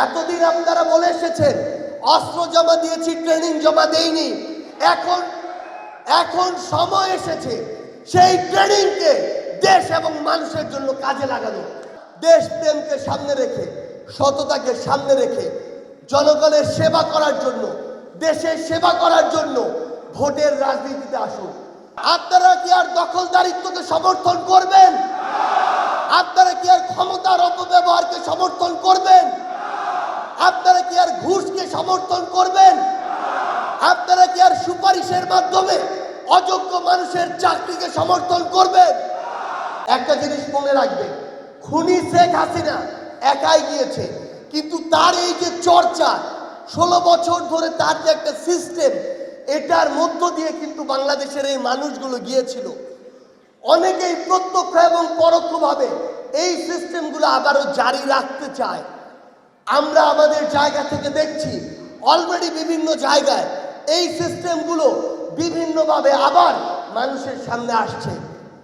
এতদিন আপনারা বলে এসেছেন অস্ত্র জমা দিয়েছি, ট্রেনিং জমা দেইনি। এখন সময় এসেছে সেই ট্রেনিংকে দেশ এবং মানুষের জন্য কাজে লাগানো। দেশপ্রেমকে সামনে রেখে, সততাকে সামনে রেখে, জনগণের সেবা করার জন্য, দেশের সেবা করার জন্য ভোটের রাজনীতিতে আসুন। আপনারা কি আর দখলদারিত্বকে সমর্থন করবেন? আপনারা কি আর ক্ষমতার অপব্যবহারকে সমর্থন করবেন? আপনারা কি আর ঘুষকে সমর্থন করবেন? আপনারা কি আর সুপারিশের মাধ্যমে অযোগ্য মানুষের চাকরিকে সমর্থন করবেন? একটা জিনিস মনে রাখবেন, খুনি শেখ হাসিনা একাই গিয়েছে, কিন্তু তার এই যে চর্চা 16 বছর ধরে তার যে একটা সিস্টেম, এটার মধ্য দিয়ে কিন্তু বাংলাদেশের এই মানুষগুলো গিয়েছিল। অনেকেই প্রত্যক্ষ এবং পরোক্ষভাবে এই সিস্টেমগুলো আবারও জারি রাখতে চায়। আমরা আমাদের জায়গা থেকে দেখছি অলরেডি বিভিন্ন জায়গায় এই সিস্টেমগুলো বিভিন্নভাবে আবার মানুষের সামনে আসছে।